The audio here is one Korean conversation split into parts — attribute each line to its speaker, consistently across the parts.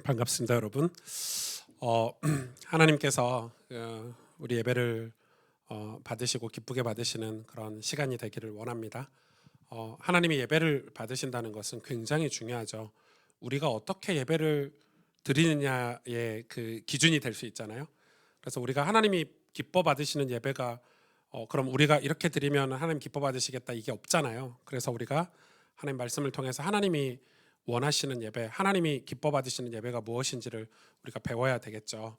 Speaker 1: 반갑습니다, 여러분. 하나님께서 우리 예배를 받으시고 기쁘게 받으시는 그런 시간이 되기를 원합니다. 하나님이 예배를 받으신다는 것은 굉장히 중요하죠. 우리가 어떻게 예배를 드리느냐의 그 기준이 될 수 있잖아요. 그래서 우리가 하나님이 기뻐 받으시는 예배가 그럼 우리가 이렇게 드리면 하나님 기뻐 받으시겠다 이게 없잖아요. 그래서 우리가 하나님 말씀을 통해서 하나님이 원하시는 예배, 하나님이 기뻐 받으시는 예배가 무엇인지를 우리가 배워야 되겠죠.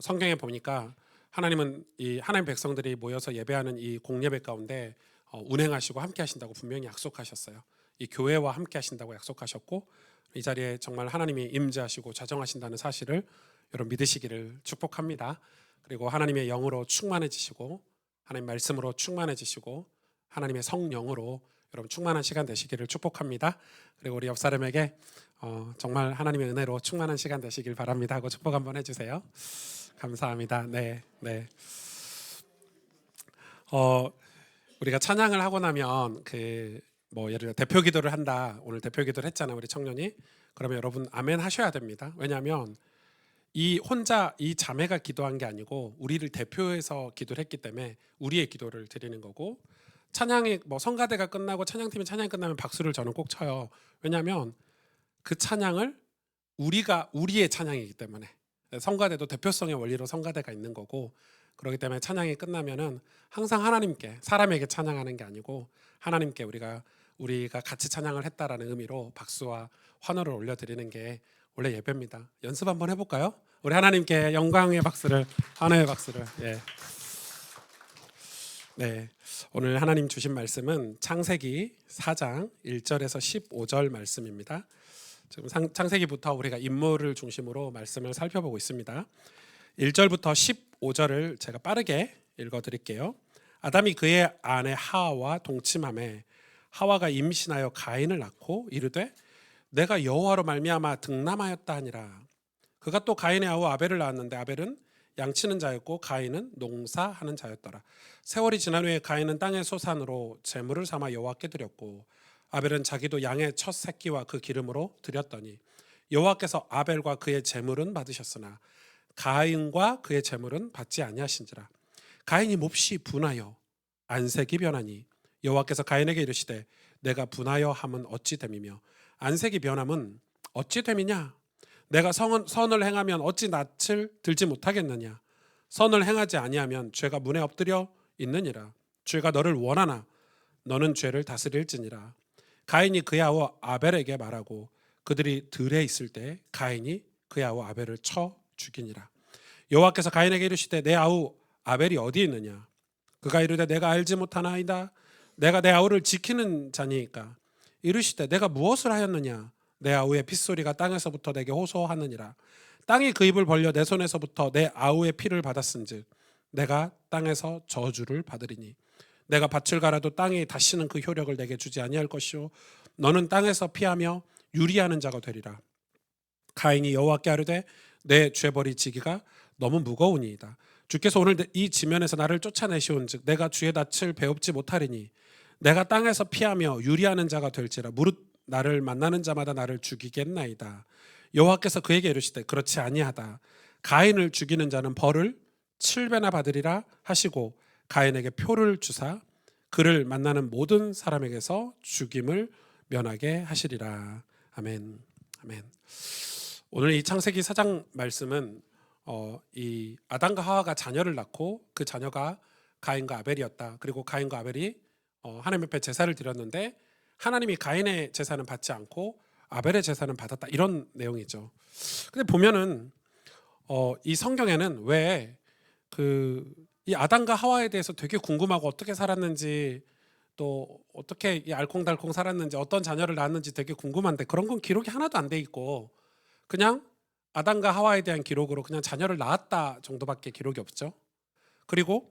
Speaker 1: 성경에 보니까 하나님은 이 하나님 백성들이 모여서 예배하는 이 공예배 가운데 운행하시고 함께 하신다고 분명히 약속하셨어요. 이 교회와 함께 하신다고 약속하셨고 이 자리에 정말 하나님이 임재하시고 자정하신다는 사실을 여러분 믿으시기를 축복합니다. 그리고 하나님의 영으로 충만해지시고 하나님 말씀으로 충만해지시고 하나님의 성령으로 여러분 충만한 시간 되시기를 축복합니다. 그리고 우리 옆 사람에게 정말 하나님의 은혜로 충만한 시간 되시길 바랍니다 하고 축복 한번 해주세요. 감사합니다. 네. 우리가 찬양을 하고 나면 예를 들어 대표 기도를 한다. 오늘 대표 기도를 했잖아요, 우리 청년이. 그러면 여러분 아멘 하셔야 됩니다. 왜냐하면 이 자매가 기도한 게 아니고 우리를 대표해서 기도를 했기 때문에 우리의 기도를 드리는 거고, 찬양이 성가대가 끝나고 찬양팀이 찬양이 끝나면 박수를 저는 꼭 쳐요. 왜냐하면 그 찬양을 우리의 찬양이기 때문에, 성가대도 대표성의 원리로 성가대가 있는 거고, 그렇기 때문에 찬양이 끝나면은 항상 하나님께, 사람에게 찬양하는 게 아니고 하나님께 우리가 같이 찬양을 했다라는 의미로 박수와 환호를 올려드리는 게 원래 예배입니다. 연습 한번 해볼까요? 우리 하나님께 영광의 박수를, 환호의 박수를. 네, 오늘 하나님 주신 말씀은 창세기 4장 1절에서 15절 말씀입니다. 지금 창세기부터 우리가 인물을 중심으로 말씀을 살펴보고 있습니다. 1절부터 15절을 제가 빠르게 읽어드릴게요. 아담이 그의 아내 하와와 동침하매 하와가 임신하여 가인을 낳고 이르되 내가 여호와로 말미암아 득남하였다 하니라. 그가 또 가인의 아우 아벨을 낳았는데 아벨은 양치는 자였고 가인은 농사하는 자였더라. 세월이 지난 후에 가인은 땅의 소산으로 제물을 삼아 여호와께 드렸고 아벨은 자기도 양의 첫 새끼와 그 기름으로 드렸더니 여호와께서 아벨과 그의 제물은 받으셨으나 가인과 그의 제물은 받지 아니하신지라. 가인이 몹시 분하여 안색이 변하니 여호와께서 가인에게 이르시되 내가 분하여 함은 어찌 됨이며 안색이 변함은 어찌 됨이냐. 내가 선을 행하면 어찌 낯을 들지 못하겠느냐. 선을 행하지 아니하면 죄가 문에 엎드려 있느니라. 죄가 너를 원하나 너는 죄를 다스릴지니라. 가인이 그의 아우 아벨에게 말하고 그들이 들에 있을 때 가인이 그의 아우 아벨을 쳐 죽이니라. 여호와께서 가인에게 이르시되 내 아우 아벨이 어디 있느냐. 그가 이르되 내가 알지 못하나이다. 내가 내 아우를 지키는 자니까. 이르시되 내가 무엇을 하였느냐. 내 아우의 핏소리가 땅에서부터 내게 호소하느니라. 땅이 그 입을 벌려 내 손에서부터 내 아우의 피를 받았은즉 내가 땅에서 저주를 받으리니 내가 밭을 갈아도 땅이 다시는 그 효력을 내게 주지 아니할 것이요 너는 땅에서 피하며 유리하는 자가 되리라. 가인이 여호와께 아뢰되 내 죄벌이 지기가 너무 무거우니이다. 주께서 오늘 이 지면에서 나를 쫓아내시온즉 내가 주의 낯을 배웁지 못하리니 내가 땅에서 피하며 유리하는 자가 될지라. 무릇 나를 만나는 자마다 나를 죽이겠나이다. 여호와께서 그에게 이르시되 그렇지 아니하다. 가인을 죽이는 자는 벌을 7배나 받으리라 하시고 가인에게 표를 주사 그를 만나는 모든 사람에게서 죽임을 면하게 하시리라. 아멘. 아멘. 오늘 이 창세기 4장 말씀은 이 아담과 하와가 자녀를 낳고 그 자녀가 가인과 아벨이었다. 그리고 가인과 아벨이 하나님 앞에 제사를 드렸는데 하나님이 가인의 제사는 받지 않고 아벨의 제사는 받았다, 이런 내용이죠. 근데 보면은 이 성경에는 왜 이 아담과 하와에 대해서 되게 궁금하고 어떻게 살았는지 또 어떻게 이 알콩달콩 살았는지 어떤 자녀를 낳았는지 되게 궁금한데 그런 건 기록이 하나도 안 돼 있고 그냥 아담과 하와에 대한 기록으로 그냥 자녀를 낳았다 정도밖에 기록이 없죠. 그리고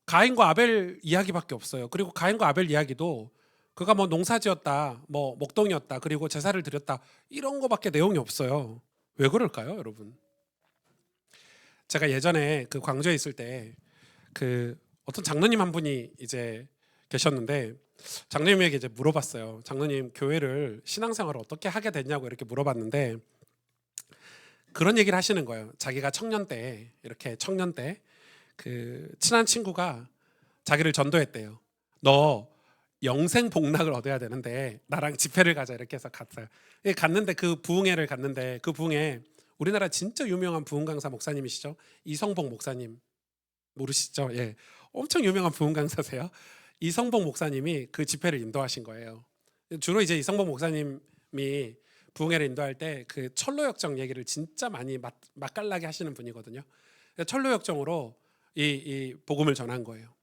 Speaker 1: 가인과 아벨 이야기밖에 없어요. 그리고 가인과 아벨 이야기도 그가 농사지었다, 먹동이었다, 그리고 제사를 드렸다, 이런 거밖에 내용이 없어요. 왜 그럴까요, 여러분? 제가 예전에 그 광주에 있을 때 어떤 장로님 한 분이 이제 계셨는데 장로님에게 이제 물어봤어요. 장로님, 교회를 신앙생활을 어떻게 하게 됐냐고 이렇게 물어봤는데 그런 얘기를 하시는 거예요. 자기가 청년 때 이렇게 청년 때 그 친한 친구가 자기를 전도했대요. 너 영생 복락을 얻어야 되는데 나랑 집회를 가자 이렇게 해서 갔어요. 갔는데 그 부흥회를 갔는데 그 부흥회 우리나라 진짜 유명한 부흥 강사 목사님이시죠. 이성복 목사님 모르시죠? 예. 엄청 유명한 부흥 강사세요. 이성복 목사님이 그 집회를 인도하신 거예요. 주로 이제 이성복 목사님이 부흥회를 인도할 때 그 철로역정 얘기를 진짜 많이 맛깔나게 하시는 분이거든요. 철로역정으로 이 복음을 전한 거예요.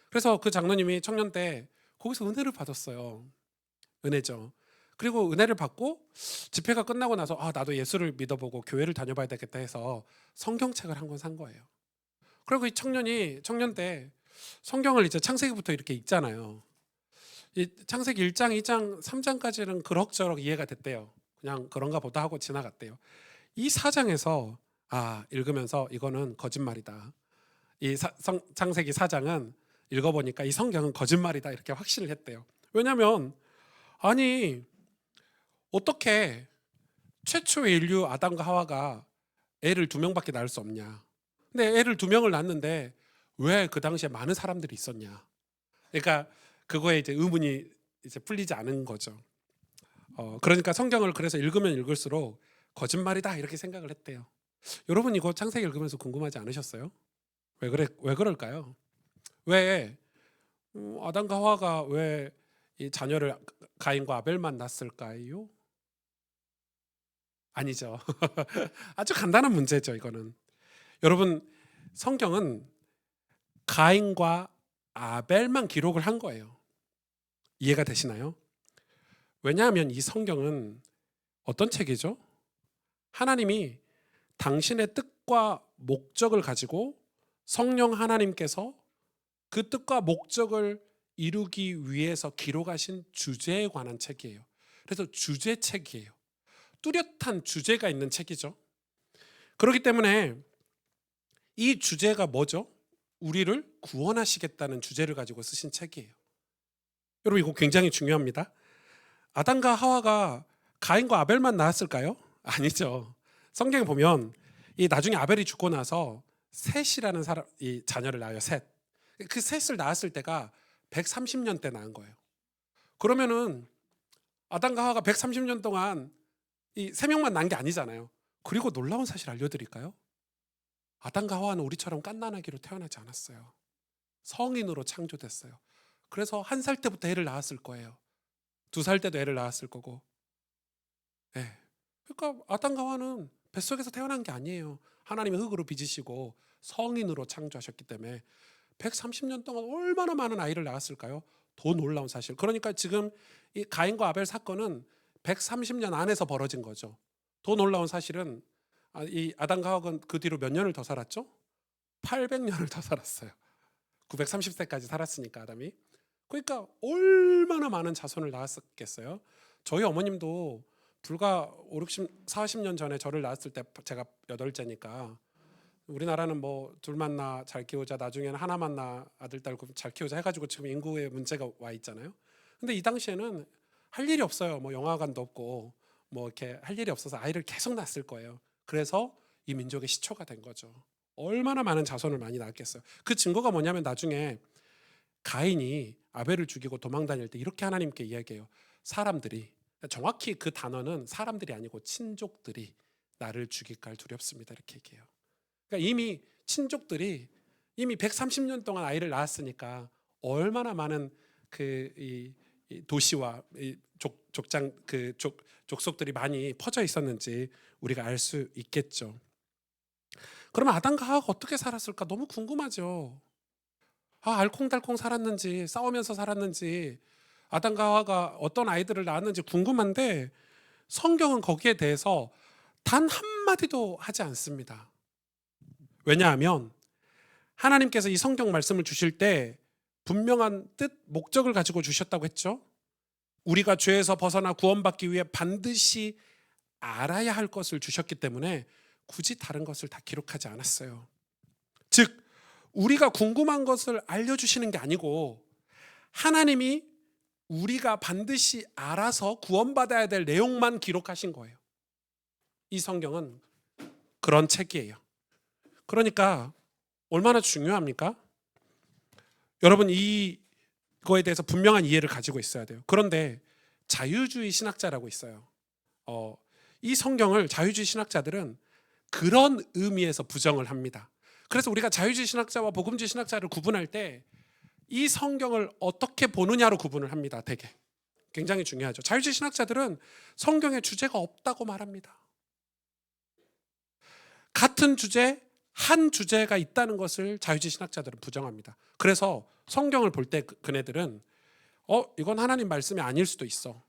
Speaker 1: 그래서 그 장로님이 청년 때 거기서 은혜를 받았어요. 은혜죠. 그리고 은혜를 받고 집회가 끝나고 나서 나도 예수를 믿어보고 교회를 다녀봐야 되겠다 해서 성경책을 한 권 산 거예요. 그리고 이 청년이 청년 때 성경을 이제 창세기부터 이렇게 읽잖아요. 이 창세기 1장, 2장, 3장까지는 그럭저럭 이해가 됐대요. 그냥 그런가 보다 하고 지나갔대요. 이 4장에서 읽으면서 이거는 거짓말이다. 이 창세기 4장은 읽어보니까 이 성경은 거짓말이다 이렇게 확신을 했대요. 왜냐하면 아니 어떻게 최초의 인류 아담과 하와가 애를 2명밖에 낳을 수 없냐. 근데 애를 2명을 낳았는데 왜 그 당시에 많은 사람들이 있었냐. 그러니까 그거에 이제 의문이 이제 풀리지 않은 거죠. 그러니까 성경을 그래서 읽으면 읽을수록 거짓말이다 이렇게 생각을 했대요. 여러분 이거 창세기 읽으면서 궁금하지 않으셨어요? 왜 그럴까요? 왜 아담과 하와가 왜 이 자녀를 가인과 아벨만 낳았을까요? 아니죠. 아주 간단한 문제죠, 이거는. 여러분, 성경은 가인과 아벨만 기록을 한 거예요. 이해가 되시나요? 왜냐하면 이 성경은 어떤 책이죠? 하나님이 당신의 뜻과 목적을 가지고 성령 하나님께서 그 뜻과 목적을 이루기 위해서 기록하신 주제에 관한 책이에요. 그래서 주제책이에요. 뚜렷한 주제가 있는 책이죠. 그렇기 때문에 이 주제가 뭐죠? 우리를 구원하시겠다는 주제를 가지고 쓰신 책이에요. 여러분 이거 굉장히 중요합니다. 아담과 하와가 가인과 아벨만 낳았을까요? 아니죠. 성경에 보면 이 나중에 아벨이 죽고 나서 셋이라는 사람 이 자녀를 낳아요. 셋. 그 셋을 낳았을 때가 130년 때 낳은 거예요. 그러면은 아담과 하와가 130년 동안 이 3명만 낳은 게 아니잖아요. 그리고 놀라운 사실 알려드릴까요? 아담과 하와는 우리처럼 갓난아기로 태어나지 않았어요. 성인으로 창조됐어요. 그래서 1살 때부터 애를 낳았을 거예요. 2살 때도 애를 낳았을 거고. 네. 그러니까 아담과 하와는 뱃속에서 태어난 게 아니에요. 하나님이 흙으로 빚으시고 성인으로 창조하셨기 때문에 130년 동안 얼마나 많은 아이를 낳았을까요? 더 놀라운 사실. 그러니까 지금 이 가인과 아벨 사건은 130년 안에서 벌어진 거죠. 더 놀라운 사실은 이 아담과 하와는 그 뒤로 몇 년을 더 살았죠? 800년을 더 살았어요. 930세까지 살았으니까 아담이. 그러니까 얼마나 많은 자손을 낳았겠어요. 저희 어머님도 불과 5, 60, 40년 전에 저를 낳았을 때 제가 8째니까 우리나라는 뭐 둘만 낳아 잘 키우자 나중에는 하나만 낳아 아들 딸 잘 키우자 해가지고 지금 인구에 문제가 와 있잖아요. 근데 이 당시에는 할 일이 없어요. 뭐 영화관도 없고 뭐 이렇게 할 일이 없어서 아이를 계속 낳았을 거예요. 그래서 이 민족의 시초가 된 거죠. 얼마나 많은 자손을 많이 낳았겠어요. 그 증거가 뭐냐면 나중에 가인이 아벨을 죽이고 도망 다닐 때 이렇게 하나님께 이야기해요. 사람들이 정확히 그 단어는 사람들이 아니고 친족들이 나를 죽일까 두렵습니다. 이렇게 얘기해요. 그러니까 이미 친족들이 이미 130년 동안 아이를 낳았으니까 얼마나 많은 이 도시와 족속들이 많이 퍼져 있었는지 우리가 알 수 있겠죠. 그러면 아담과 하와가 어떻게 살았을까 너무 궁금하죠. 알콩달콩 살았는지 싸우면서 살았는지 아담과 하와가 어떤 아이들을 낳았는지 궁금한데 성경은 거기에 대해서 단 한마디도 하지 않습니다. 왜냐하면 하나님께서 이 성경 말씀을 주실 때 분명한 뜻, 목적을 가지고 주셨다고 했죠. 우리가 죄에서 벗어나 구원받기 위해 반드시 알아야 할 것을 주셨기 때문에 굳이 다른 것을 다 기록하지 않았어요. 즉 우리가 궁금한 것을 알려주시는 게 아니고 하나님이 우리가 반드시 알아서 구원받아야 될 내용만 기록하신 거예요. 이 성경은 그런 책이에요. 그러니까 얼마나 중요합니까? 여러분 이거에 대해서 분명한 이해를 가지고 있어야 돼요. 그런데 자유주의 신학자라고 있어요. 이 성경을 자유주의 신학자들은 그런 의미에서 부정을 합니다. 그래서 우리가 자유주의 신학자와 복음주의 신학자를 구분할 때 이 성경을 어떻게 보느냐로 구분을 합니다. 되게 굉장히 중요하죠. 자유주의 신학자들은 성경에 주제가 없다고 말합니다. 같은 주제, 한 주제가 있다는 것을 자유주의 신학자들은 부정합니다. 그래서 성경을 볼 때 그네들은 이건 하나님 말씀이 아닐 수도 있어.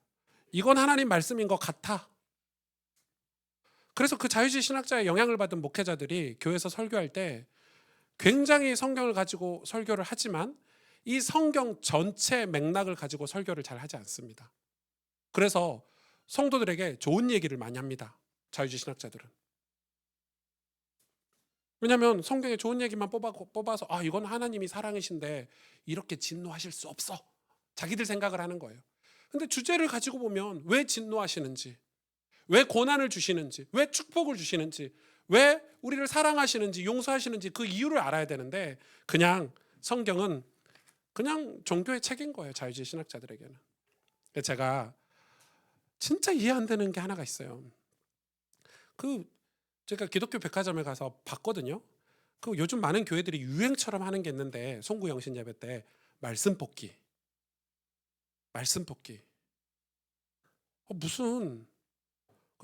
Speaker 1: 이건 하나님 말씀인 것 같아. 그래서 그 자유주의 신학자의 영향을 받은 목회자들이 교회에서 설교할 때 굉장히 성경을 가지고 설교를 하지만 이 성경 전체 맥락을 가지고 설교를 잘 하지 않습니다. 그래서 성도들에게 좋은 얘기를 많이 합니다. 자유주의 신학자들은. 왜냐하면 성경에 좋은 얘기만 뽑아서 이건 하나님이 사랑이신데 이렇게 진노하실 수 없어. 자기들 생각을 하는 거예요. 근데 주제를 가지고 보면 왜 진노하시는지, 왜 고난을 주시는지, 왜 축복을 주시는지, 왜 우리를 사랑하시는지, 용서하시는지 그 이유를 알아야 되는데 그냥 성경은 그냥 종교의 책인 거예요. 자유주의 신학자들에게는. 제가 진짜 이해 안 되는 게 하나가 있어요. 제가 기독교 백화점에 가서 봤거든요. 요즘 많은 교회들이 유행처럼 하는 게 있는데 송구 영신 예배 때 말씀 뽑기. 무슨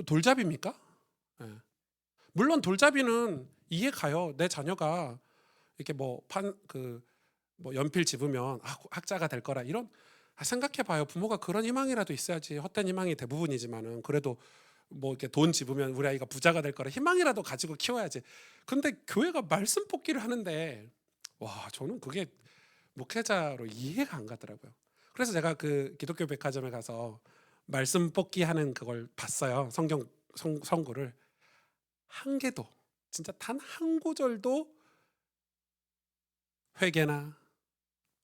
Speaker 1: 돌잡이입니까? 네. 물론 돌잡이는 이해 가요. 내 자녀가 이렇게 연필 집으면 학자가 될 거라 이런 생각해봐요. 부모가 그런 희망이라도 있어야지. 헛된 희망이 대부분이지만은 그래도 이렇게 돈 집으면 우리 아이가 부자가 될 거라 희망이라도 가지고 키워야지. 근데 교회가 말씀 뽑기를 하는데 저는 그게 목회자로 이해가 안 가더라고요. 그래서 제가 그 기독교 백화점에 가서 말씀 뽑기 하는 그걸 봤어요. 성경 선구를 한 개도 진짜 단 한 구절도 회개나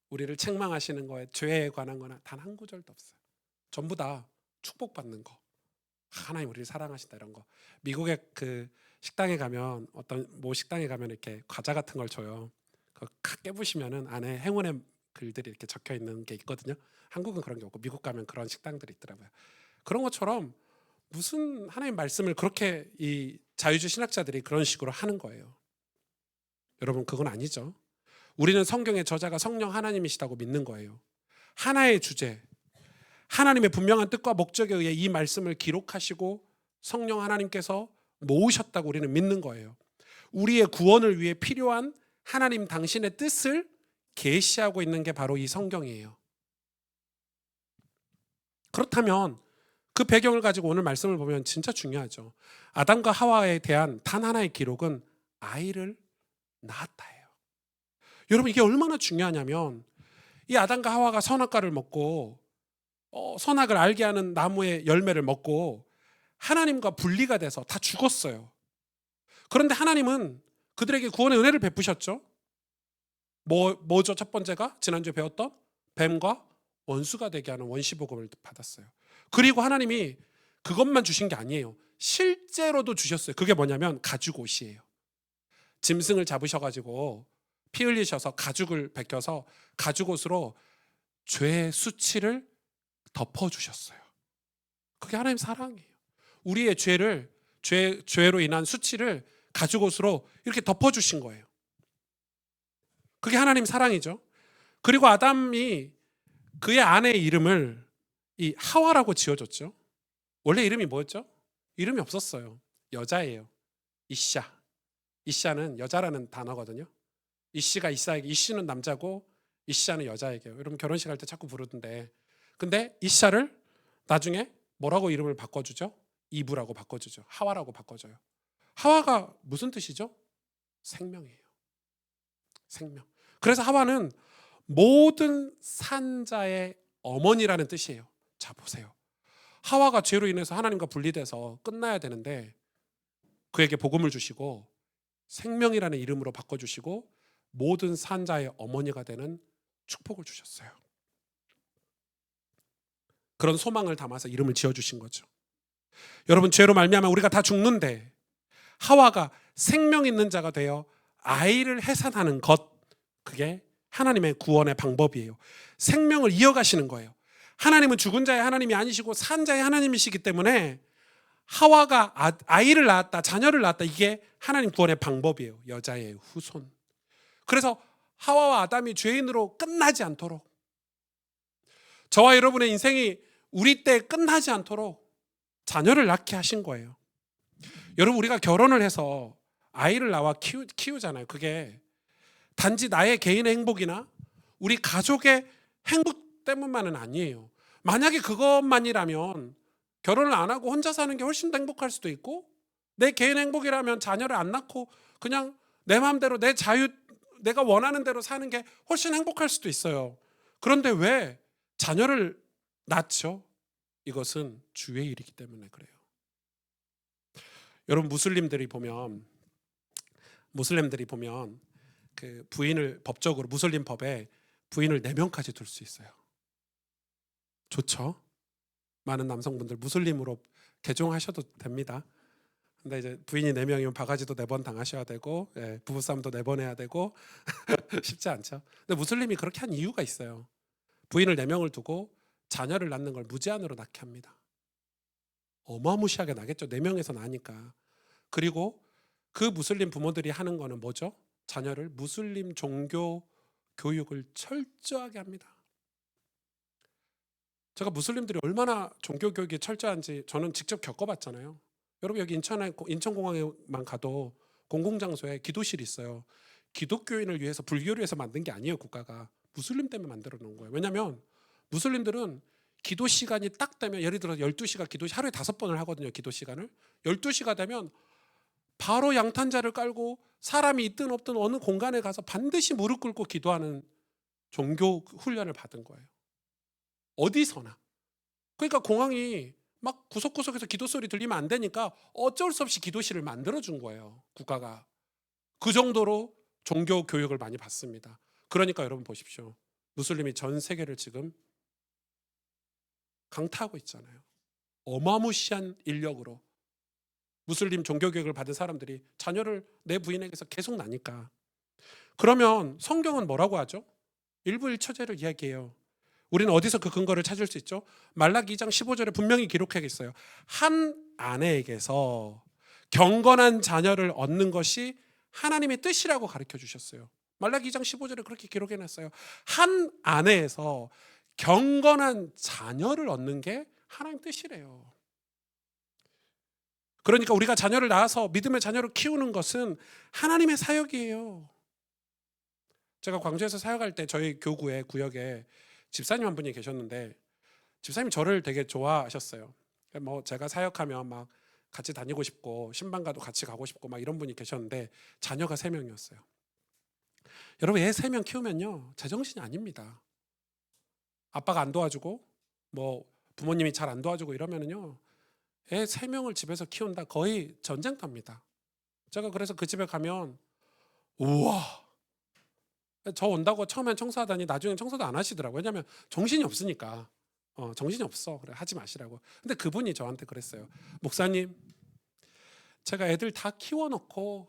Speaker 1: 우리를 책망하시는 거에 죄에 관한 거나 단 한 구절도 없어요. 전부 다 축복받는 거. 하나님 우리를 사랑하신다 이런 거. 미국의 그 식당에 가면 어떤 식당에 가면 이렇게 과자 같은 걸 줘요. 그거 깨부시면은 안에 행운의 글들이 이렇게 적혀 있는 게 있거든요. 한국은 그런 게 없고 미국 가면 그런 식당들이 있더라고요. 그런 것처럼 무슨 하나님 말씀을 그렇게 이 자유주의 신학자들이 그런 식으로 하는 거예요. 여러분 그건 아니죠. 우리는 성경의 저자가 성령 하나님이시다고 믿는 거예요. 하나의 주제, 하나님의 분명한 뜻과 목적에 의해 이 말씀을 기록하시고 성령 하나님께서 모으셨다고 우리는 믿는 거예요. 우리의 구원을 위해 필요한 하나님 당신의 뜻을 계시하고 있는 게 바로 이 성경이에요. 그렇다면 그 배경을 가지고 오늘 말씀을 보면 진짜 중요하죠. 아담과 하와에 대한 단 하나의 기록은 아이를 낳았다예요. 여러분 이게 얼마나 중요하냐면 이 아담과 하와가 선악과를 먹고 선악을 알게 하는 나무의 열매를 먹고 하나님과 분리가 돼서 다 죽었어요. 그런데 하나님은 그들에게 구원의 은혜를 베푸셨죠. 뭐죠? 첫 번째가 지난주에 배웠던 뱀과 원수가 되게 하는 원시복음을 받았어요. 그리고 하나님이 그것만 주신 게 아니에요. 실제로도 주셨어요. 그게 뭐냐면 가죽옷이에요. 짐승을 잡으셔가지고 피 흘리셔서 가죽을 벗겨서 가죽옷으로 죄의 수치를 덮어주셨어요. 그게 하나님 사랑이에요. 우리의 죄로 인한 수치를 가죽옷으로 이렇게 덮어주신 거예요. 그게 하나님 사랑이죠. 그리고 아담이 그의 아내의 이름을 이 하와라고 지어줬죠. 원래 이름이 뭐였죠? 이름이 없었어요. 여자예요. 이샤. 이샤는 여자라는 단어거든요. 이씨가 이사에게, 이씨는 남자고 이샤는 여자에게요. 여러분 결혼식 할 때 자꾸 부르던데, 근데 이샤를 나중에 뭐라고 이름을 바꿔주죠? 이브라고 바꿔주죠. 하와라고 바꿔줘요. 하와가 무슨 뜻이죠? 생명이에요. 생명. 그래서 하와는 모든 산자의 어머니라는 뜻이에요. 자 보세요. 하와가 죄로 인해서 하나님과 분리돼서 끝나야 되는데 그에게 복음을 주시고 생명이라는 이름으로 바꿔주시고 모든 산자의 어머니가 되는 축복을 주셨어요. 그런 소망을 담아서 이름을 지어주신 거죠. 여러분 죄로 말미암아 우리가 다 죽는데 하와가 생명 있는 자가 되어 아이를 해산하는 것, 그게 하나님의 구원의 방법이에요. 생명을 이어가시는 거예요. 하나님은 죽은 자의 하나님이 아니시고 산 자의 하나님이시기 때문에 하와가 아이를 낳았다, 자녀를 낳았다, 이게 하나님 구원의 방법이에요. 여자의 후손. 그래서 하와와 아담이 죄인으로 끝나지 않도록, 저와 여러분의 인생이 우리 때 끝나지 않도록 자녀를 낳게 하신 거예요. 여러분, 우리가 결혼을 해서 아이를 낳아 키우잖아요. 그게 단지 나의 개인의 행복이나 우리 가족의 행복 때문만은 아니에요. 만약에 그것만이라면 결혼을 안 하고 혼자 사는 게 훨씬 더 행복할 수도 있고, 내 개인 행복이라면 자녀를 안 낳고 그냥 내 마음대로 내 자유, 내가 원하는 대로 사는 게 훨씬 행복할 수도 있어요. 그런데 왜 자녀를 낳죠? 이것은 주의 일이기 때문에 그래요. 여러분, 무슬림들이 보면 그 부인을 법적으로 무슬림 법에 부인을 4명까지 둘 수 있어요. 좋죠? 많은 남성분들 무슬림으로 개종하셔도 됩니다. 근데 이제 부인이 4명이면 바가지도 4번 당하셔야 되고, 부부싸움도 4번 해야 되고 쉽지 않죠. 근데 무슬림이 그렇게 한 이유가 있어요. 부인을 4명을 두고 자녀를 낳는 걸 무제한으로 낳게 합니다. 어마무시하게 나겠죠. 4명에서 나니까. 그리고 그 무슬림 부모들이 하는 거는 뭐죠? 자녀를 무슬림 종교 교육을 철저하게 합니다. 제가 무슬림들이 얼마나 종교 교육이 철저한지 저는 직접 겪어봤잖아요. 여러분, 여기 인천공항에만 가도 공공장소에 기도실이 있어요. 기독교인을 위해서, 불교를 위해서 만든 게 아니에요. 국가가 무슬림 때문에 만들어 놓은 거예요. 왜냐하면 무슬림들은 기도 시간이 딱 되면, 예를 들어 12시가 하루에 5번을 하거든요. 기도 시간을 12시가 되면 바로 양탄자를 깔고 사람이 있든 없든 어느 공간에 가서 반드시 무릎 꿇고 기도하는 종교 훈련을 받은 거예요. 어디서나. 그러니까 공항이 막 구석구석에서 기도 소리 들리면 안 되니까 어쩔 수 없이 기도실을 만들어준 거예요. 국가가. 그 정도로 종교 교육을 많이 받습니다. 그러니까 여러분 보십시오. 무슬림이 전 세계를 지금 강타하고 있잖아요. 어마무시한 인력으로 무슬림 종교 교육을 받은 사람들이 자녀를 내 부인에게서 계속 나니까. 그러면 성경은 뭐라고 하죠? 일부일처제를 이야기해요. 우리는 어디서 그 근거를 찾을 수 있죠? 말라기 2장 15절에 분명히 기록해 있어요. 한 아내에게서 경건한 자녀를 얻는 것이 하나님의 뜻이라고 가르쳐 주셨어요. 말라기 2장 15절에 그렇게 기록해 놨어요. 한 아내에서 경건한 자녀를 얻는 게 하나님 뜻이래요. 그러니까 우리가 자녀를 낳아서 믿음의 자녀를 키우는 것은 하나님의 사역이에요. 제가 광주에서 사역할 때 저희 교구에, 구역에 집사님 한 분이 계셨는데, 집사님 저를 되게 좋아하셨어요. 뭐 제가 사역하면 막 같이 다니고 싶고 신방가도 같이 가고 싶고 막 이런 분이 계셨는데, 자녀가 3명이었어요. 여러분, 애 3명 키우면요 제정신이 아닙니다. 아빠가 안 도와주고 뭐 부모님이 잘 안 도와주고 이러면은요, 애 3명을 집에서 키운다, 거의 전쟁터입니다. 제가 그래서 그 집에 가면, 우와, 저 온다고 처음엔 청소하다니 나중엔 청소도 안 하시더라고요. 왜냐하면 정신이 없으니까. 정신이 없어, 그래 하지 마시라고. 근데 그분이 저한테 그랬어요. 목사님, 제가 애들 다 키워놓고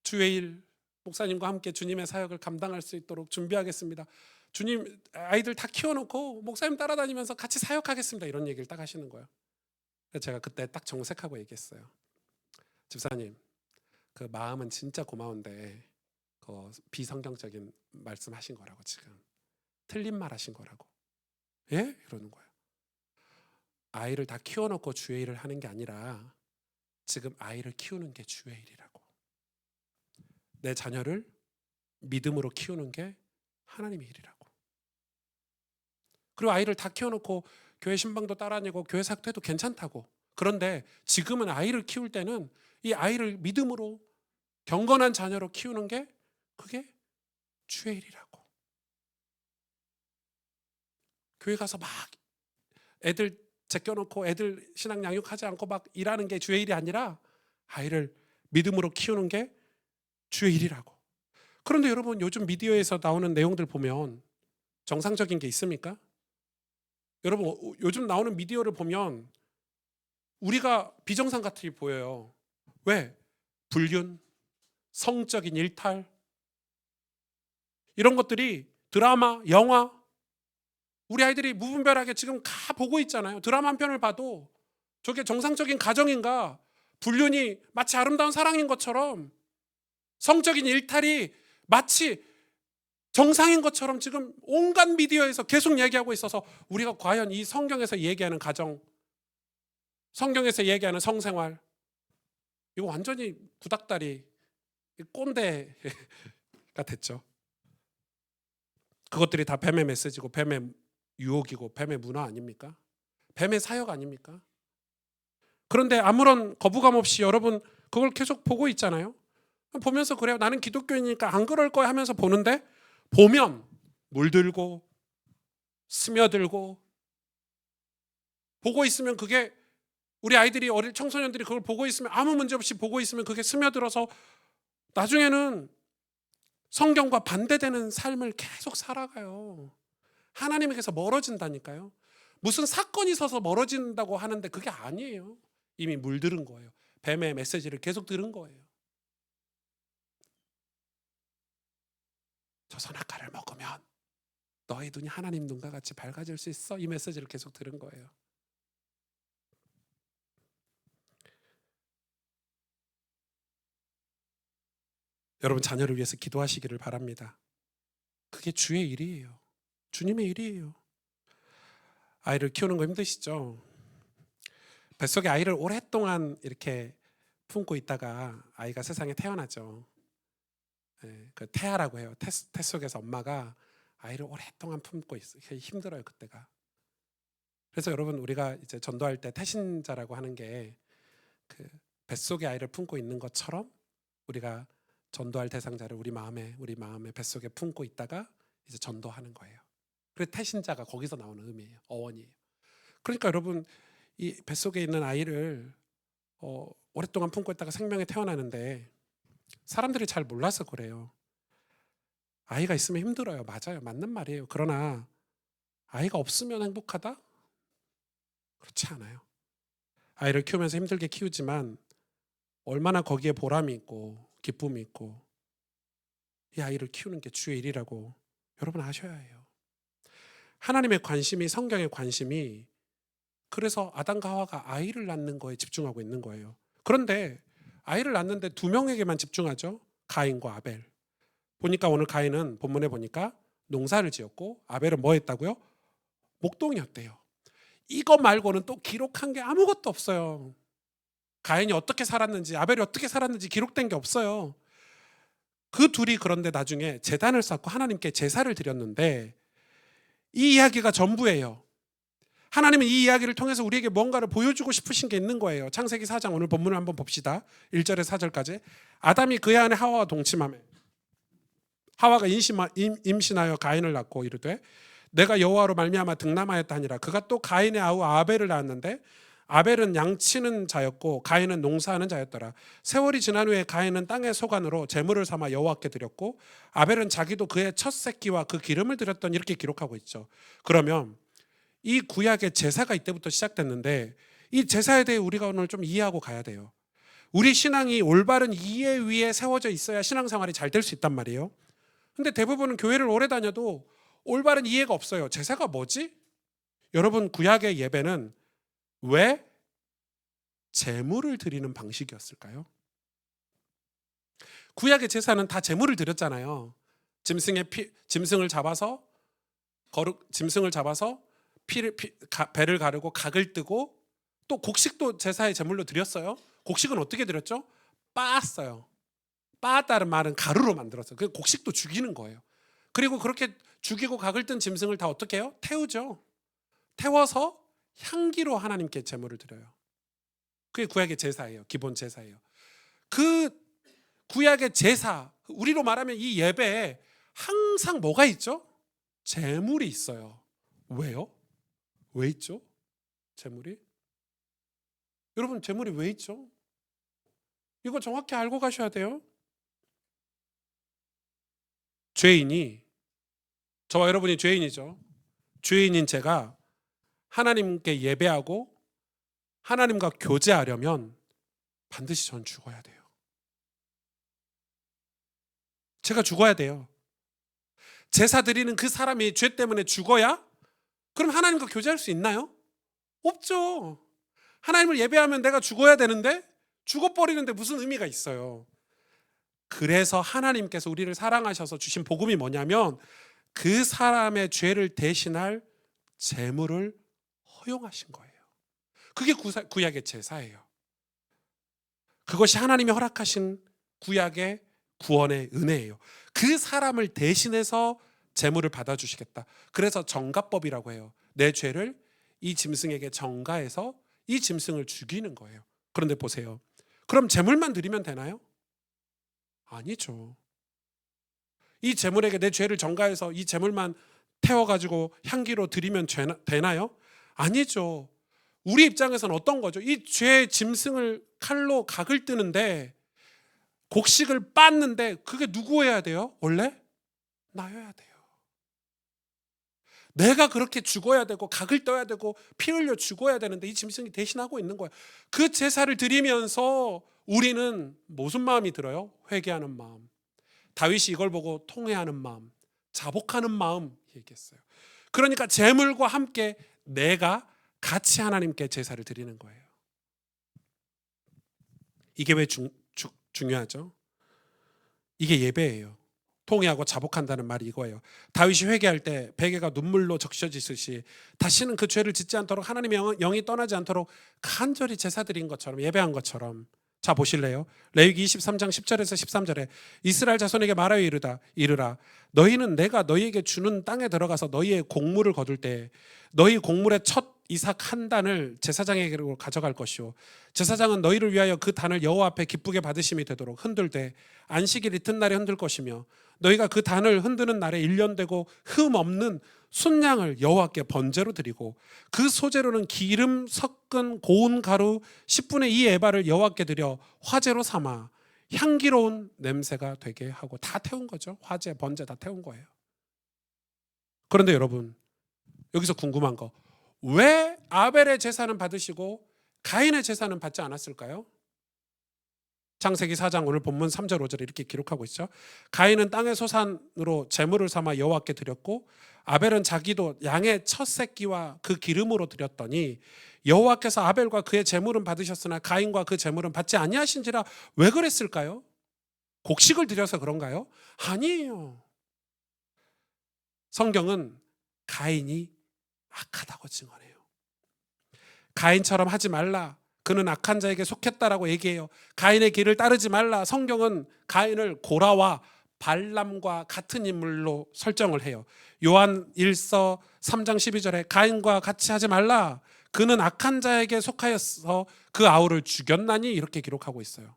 Speaker 1: 주의 일, 목사님과 함께 주님의 사역을 감당할 수 있도록 준비하겠습니다. 주님, 아이들 다 키워놓고 목사님 따라다니면서 같이 사역하겠습니다. 이런 얘기를 딱 하시는 거예요. 그래서 제가 그때 딱 정색하고 얘기했어요. 집사님, 그 마음은 진짜 고마운데 그 비성경적인 말씀하신 거라고, 지금 틀린 말 하신 거라고. 예? 이러는 거예요. 아이를 다 키워놓고 주의 일을 하는 게 아니라 지금 아이를 키우는 게 주의 일이라고. 내 자녀를 믿음으로 키우는 게 하나님의 일이라고. 그리고 아이를 다 키워놓고 교회 신방도 따라다니고 교회 사역도 해도 괜찮다고. 그런데 지금은 아이를 키울 때는 이 아이를 믿음으로 경건한 자녀로 키우는 게, 그게 주의 일이라고. 교회 가서 막 애들 제껴놓고 애들 신앙 양육하지 않고 막 일하는 게 주의 일이 아니라 아이를 믿음으로 키우는 게 주의 일이라고. 그런데 여러분, 요즘 미디어에서 나오는 내용들 보면 정상적인 게 있습니까? 여러분, 요즘 나오는 미디어를 보면 우리가 비정상 같이 보여요. 왜? 불륜, 성적인 일탈, 이런 것들이 드라마, 영화, 우리 아이들이 무분별하게 지금 다 보고 있잖아요. 드라마 한 편을 봐도 저게 정상적인 가정인가? 불륜이 마치 아름다운 사랑인 것처럼, 성적인 일탈이 마치 정상인 것처럼 지금 온갖 미디어에서 계속 얘기하고 있어서 우리가 과연 이 성경에서 얘기하는 가정, 성경에서 얘기하는 성생활, 이거 완전히 구닥다리, 꼰대가 됐죠. 그것들이 다 뱀의 메시지고 뱀의 유혹이고 뱀의 문화 아닙니까? 뱀의 사역 아닙니까? 그런데 아무런 거부감 없이 여러분 그걸 계속 보고 있잖아요. 보면서 그래요. 나는 기독교인이니까 안 그럴 거야 하면서 보는데, 보면 물들고 스며들고, 보고 있으면 그게, 우리 아이들이, 어린 청소년들이 그걸 보고 있으면, 아무 문제 없이 보고 있으면 그게 스며들어서 나중에는 성경과 반대되는 삶을 계속 살아가요. 하나님에게서 멀어진다니까요. 무슨 사건이 있어서 멀어진다고 하는데 그게 아니에요. 이미 물들은 거예요. 뱀의 메시지를 계속 들은 거예요. 저 선악과를 먹으면 너의 눈이 하나님 눈과 같이 밝아질 수 있어. 이 메시지를 계속 들은 거예요. 여러분 자녀를 위해서 기도하시기를 바랍니다. 그게 주의 일이에요. 주님의 일이에요. 아이를 키우는 거 힘드시죠? 뱃속에 아이를 오랫동안 이렇게 품고 있다가 아이가 세상에 태어나죠. 그 태아라고 해요. 태 속에서 엄마가 아이를 오랫동안 품고 있어요. 힘들어요 그때가. 그래서 여러분 우리가 이제 전도할 때 태신자라고 하는 게 그 뱃속에 아이를 품고 있는 것처럼 우리가 전도할 대상자를 우리 마음에 뱃속에 품고 있다가 이제 전도하는 거예요. 그래서 태신자가 거기서 나오는 의미예요. 어원이에요. 그러니까 여러분 이 뱃속에 있는 아이를 오랫동안 품고 있다가 생명에 태어나는데 사람들이 잘 몰라서 그래요. 아이가 있으면 힘들어요. 맞아요. 맞는 말이에요. 그러나 아이가 없으면 행복하다? 그렇지 않아요. 아이를 키우면서 힘들게 키우지만 얼마나 거기에 보람이 있고 기쁨이 있고, 이 아이를 키우는 게 주의 일이라고 여러분 아셔야 해요. 하나님의 관심이, 성경의 관심이, 그래서 아담과 하와가 아이를 낳는 거에 집중하고 있는 거예요. 그런데 아이를 낳는데 두 명에게만 집중하죠. 가인과 아벨. 보니까 오늘 가인은 본문에 보니까 농사를 지었고 아벨은 뭐 했다고요? 목동이었대요. 이거 말고는 또 기록한 게 아무것도 없어요. 가인이 어떻게 살았는지, 아벨이 어떻게 살았는지 기록된 게 없어요. 그 둘이 그런데 나중에 제단을 쌓고 하나님께 제사를 드렸는데 이 이야기가 전부예요. 하나님은 이 이야기를 통해서 우리에게 뭔가를 보여주고 싶으신 게 있는 거예요. 창세기 4장 오늘 본문을 한번 봅시다. 1절에서 4절까지. 아담이 그의 아내 하와와 동침하며 하와가 임신하여 가인을 낳고 이르되 내가 여호와로 말미암아 등남하였다 하니라. 그가 또 가인의 아우 아벨을 낳았는데 아벨은 양치는 자였고 가인은 농사하는 자였더라. 세월이 지난 후에 가인은 땅의 소관으로 제물을 삼아 여호와께 드렸고 아벨은 자기도 그의 첫 새끼와 그 기름을 드렸던, 이렇게 기록하고 있죠. 그러면 이 구약의 제사가 이때부터 시작됐는데 이 제사에 대해 우리가 오늘 좀 이해하고 가야 돼요. 우리 신앙이 올바른 이해 위에 세워져 있어야 신앙생활이 잘 될 수 있단 말이에요. 근데 대부분은 교회를 오래 다녀도 올바른 이해가 없어요. 제사가 뭐지? 여러분 구약의 예배는 왜 제물을 드리는 방식이었을까요? 구약의 제사는 다 제물을 드렸잖아요. 짐승을 잡아서 배를 가르고 각을 뜨고, 또 곡식도 제사의 제물로 드렸어요. 곡식은 어떻게 드렸죠? 빻았어요. 빻았다는 말은 가루로 만들었어요. 그 곡식도 죽이는 거예요. 그리고 그렇게 죽이고 각을 뜬 짐승을 다 어떻게 해요? 태우죠. 태워서 향기로 하나님께 제물을 드려요. 그게 구약의 제사예요. 기본 제사예요. 그 구약의 제사, 우리로 말하면 이 예배에 항상 뭐가 있죠? 제물이 있어요. 왜요? 왜 있죠? 제물이? 여러분 제물이 왜 있죠? 이거 정확히 알고 가셔야 돼요. 죄인이, 저와 여러분이 죄인이죠. 죄인인 제가 하나님께 예배하고 하나님과 교제하려면 반드시 전 죽어야 돼요. 제가 죽어야 돼요. 제사 드리는 그 사람이 죄 때문에 죽어야? 그럼 하나님과 교제할 수 있나요? 없죠. 하나님을 예배하면 내가 죽어야 되는데 죽어버리는데 무슨 의미가 있어요? 그래서 하나님께서 우리를 사랑하셔서 주신 복음이 뭐냐면 그 사람의 죄를 대신할 제물을 허용하신 거예요. 그게 구약의 제사예요. 그것이 하나님이 허락하신 구약의 구원의 은혜예요. 그 사람을 대신해서 제물을 받아주시겠다. 그래서 정가법이라고 해요. 내 죄를 이 짐승에게 정가해서 이 짐승을 죽이는 거예요. 그런데 보세요. 그럼 제물만 드리면 되나요? 아니죠. 이 제물에게 내 죄를 정가해서 이 제물만 태워가지고 향기로 드리면 되나요? 아니죠. 우리 입장에서는 어떤 거죠? 이 죄의 짐승을 칼로 각을 뜨는데 곡식을 빻는데 그게 누구 해야 돼요? 원래? 나여야 돼요. 내가 그렇게 죽어야 되고 각을 떠야 되고 피 흘려 죽어야 되는데 이 짐승이 대신하고 있는 거예요. 그 제사를 드리면서 우리는 무슨 마음이 들어요? 회개하는 마음. 다윗이 이걸 보고 통회하는 마음, 자복하는 마음 얘기했어요. 그러니까 제물과 함께 내가 같이 하나님께 제사를 드리는 거예요. 이게 왜 중요하죠? 이게 예배예요. 통회하고 자복한다는 말이 이거예요. 다윗이 회개할 때 베개가 눈물로 적셔지듯이 다시는 그 죄를 짓지 않도록 하나님의 영이 떠나지 않도록 간절히 제사 드린 것처럼 예배한 것처럼. 자 보실래요? 레위기 23장 10절에서 13절에 이스라엘 자손에게 말하여 이르라 너희는 내가 너희에게 주는 땅에 들어가서 너희의 곡물을 거둘 때 너희 곡물의 첫 이삭 한 단을 제사장에게로 가져갈 것이요 제사장은 너희를 위하여 그 단을 여호와 앞에 기쁘게 받으심이 되도록 흔들되 안식일 이튿날에 흔들 것이며 너희가 그 단을 흔드는 날에 1년 되고 흠 없는 순양을 여호와께 번제로 드리고 그 소재로는 기름 섞은 고운 가루 10분의 2 에바를 여호와께 드려 화제로 삼아 향기로운 냄새가 되게 하고 다 태운 거죠. 화제, 번제 다 태운 거예요. 그런데 여러분 여기서 궁금한 거 왜 아벨의 제사는 받으시고 가인의 제사는 받지 않았을까요? 창세기 4장 오늘 본문 3절 5절에 이렇게 기록하고 있죠. 가인은 땅의 소산으로 제물을 삼아 여호와께 드렸고 아벨은 자기도 양의 첫 새끼와 그 기름으로 드렸더니 여호와께서 아벨과 그의 제물은 받으셨으나 가인과 그 제물은 받지 아니하신지라 왜 그랬을까요? 곡식을 드려서 그런가요? 아니에요. 성경은 가인이 악하다고 증언해요. 가인처럼 하지 말라. 그는 악한 자에게 속했다라고 얘기해요. 가인의 길을 따르지 말라. 성경은 가인을 고라와 발람과 같은 인물로 설정을 해요. 요한 1서 3장 12절에 가인과 같이 하지 말라. 그는 악한 자에게 속하여서 그 아우를 죽였나니 이렇게 기록하고 있어요.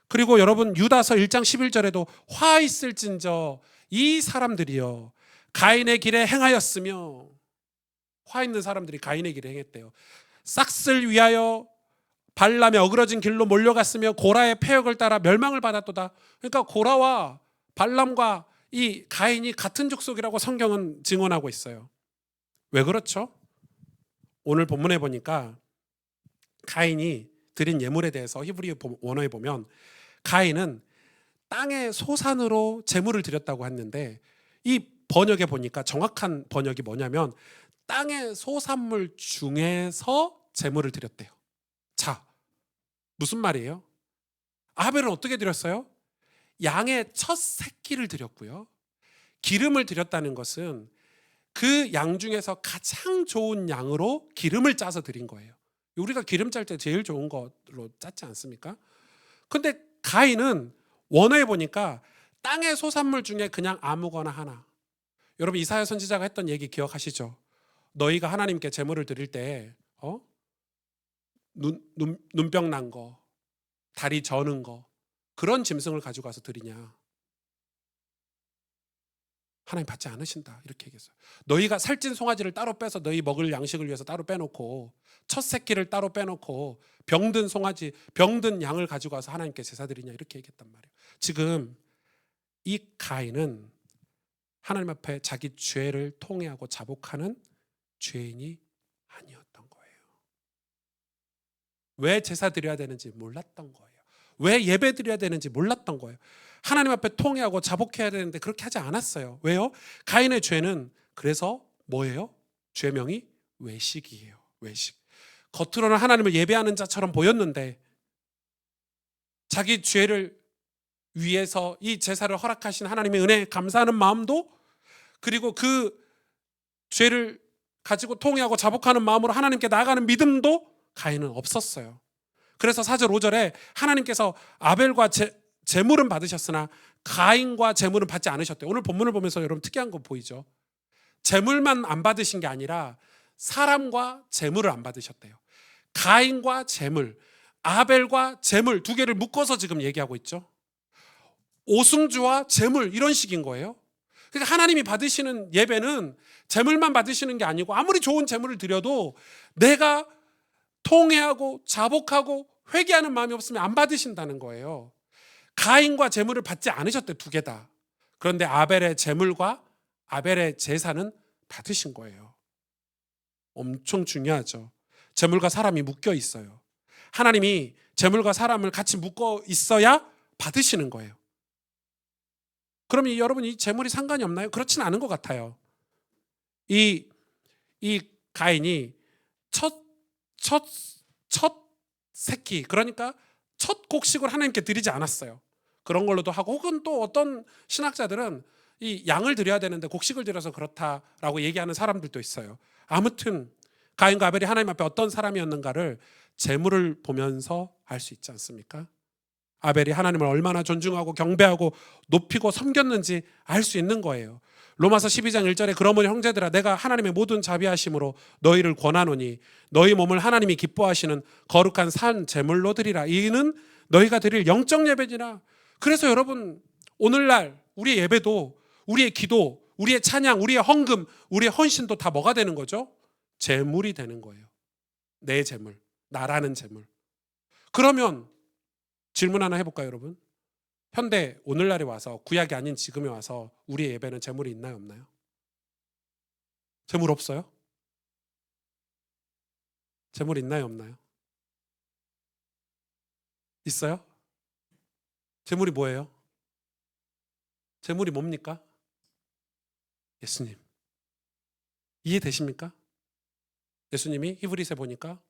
Speaker 1: 그리고 여러분 유다서 1장 11절에도 화 있을진저 이 사람들이요 가인의 길에 행하였으며 화 있는 사람들이 가인의 길에 행했대요. 싹쓸 위하여 발람의 어그러진 길로 몰려갔으며 고라의 패역을 따라 멸망을 받았도다. 그러니까 고라와 발람과 이 가인이 같은 족속이라고 성경은 증언하고 있어요. 왜 그렇죠? 오늘 본문에 보니까 가인이 드린 예물에 대해서 히브리 원어에 보면 가인은 땅의 소산으로 제물을 드렸다고 했는데 이 번역에 보니까 정확한 번역이 뭐냐면 땅의 소산물 중에서 제물을 드렸대요. 자, 무슨 말이에요? 아벨은 어떻게 드렸어요? 양의 첫 새끼를 드렸고요. 기름을 드렸다는 것은 그 양 중에서 가장 좋은 양으로 기름을 짜서 드린 거예요. 우리가 기름 짤 때 제일 좋은 걸로 짰지 않습니까? 근데 가인은 원어에 보니까 땅의 소산물 중에 그냥 아무거나 하나. 여러분 이사야 선지자가 했던 얘기 기억하시죠? 너희가 하나님께 제물을 드릴 때 눈병 난 거, 다리 저는 거 그런 짐승을 가지고 와서 드리냐? 하나님 받지 않으신다 이렇게 얘기했어요. 너희가 살찐 송아지를 따로 빼서 너희 먹을 양식을 위해서 따로 빼놓고 첫 새끼를 따로 빼놓고 병든 송아지, 병든 양을 가지고 와서 하나님께 제사 드리냐 이렇게 얘기했단 말이에요. 지금 이 가인은 하나님 앞에 자기 죄를 통회하고 자복하는 죄인이 아니었던 거예요. 왜 제사 드려야 되는지 몰랐던 거예요. 왜 예배 드려야 되는지 몰랐던 거예요. 하나님 앞에 통회하고 자복해야 되는데 그렇게 하지 않았어요. 왜요? 가인의 죄는 그래서 뭐예요? 죄명이 외식이에요. 외식. 겉으로는 하나님을 예배하는 자처럼 보였는데 자기 죄를 위해서 이 제사를 허락하신 하나님의 은혜에 감사하는 마음도, 그리고 그 죄를 가지고 통회하고 자복하는 마음으로 하나님께 나아가는 믿음도 가인은 없었어요. 그래서 4절 5절에 하나님께서 아벨과 제물은 받으셨으나 가인과 제물은 받지 않으셨대요. 오늘 본문을 보면서 여러분 특이한 거 보이죠? 제물만 안 받으신 게 아니라 사람과 제물을 안 받으셨대요. 가인과 제물, 아벨과 제물 두 개를 묶어서 지금 얘기하고 있죠. 오승주와 제물 이런 식인 거예요. 그러니까 하나님이 받으시는 예배는 제물만 받으시는 게 아니고 아무리 좋은 제물을 드려도 내가 통회하고 자복하고 회개하는 마음이 없으면 안 받으신다는 거예요. 가인과 제물을 받지 않으셨대, 두 개 다. 그런데 아벨의 제물과 아벨의 제사는 받으신 거예요. 엄청 중요하죠. 제물과 사람이 묶여 있어요. 하나님이 제물과 사람을 같이 묶어 있어야 받으시는 거예요. 그럼 여러분 이 제물이 상관이 없나요? 그렇진 않은 것 같아요. 이 가인이 첫 새끼, 그러니까 첫 곡식을 하나님께 드리지 않았어요. 그런 걸로도 하고, 혹은 또 어떤 신학자들은 이 양을 드려야 되는데 곡식을 드려서 그렇다라고 얘기하는 사람들도 있어요. 아무튼 가인과 아벨이 하나님 앞에 어떤 사람이었는가를 제물을 보면서 알 수 있지 않습니까? 아벨이 하나님을 얼마나 존중하고 경배하고 높이고 섬겼는지 알 수 있는 거예요. 로마서 12장 1절에 그러므로 형제들아 내가 하나님의 모든 자비하심으로 너희를 권하노니 너희 몸을 하나님이 기뻐하시는 거룩한 산 제물로 드리라. 이는 너희가 드릴 영적 예배니라. 그래서 여러분 오늘날 우리의 예배도, 우리의 기도, 우리의 찬양, 우리의 헌금, 우리의 헌신도 다 뭐가 되는 거죠? 제물이 되는 거예요. 내 제물, 나라는 제물. 그러면 질문 하나 해볼까요, 여러분? 현대 오늘날에 와서, 구약이 아닌 지금에 와서 우리의 예배는 제물이 있나요, 없나요? 제물 없어요? 제물 있나요, 없나요? 있어요? 제물이 뭐예요? 제물이 뭡니까? 예수님. 이해되십니까? 예수님이 히브리서에 보니까